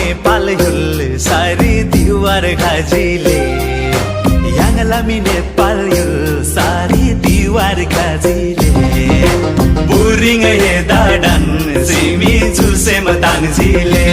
Nepal you'll sari दीवार खाजिले याङलामी Nepal you'll sari दीवार खाजिले बुरिङ हे दाडन सिमी चुसे मताङ जिले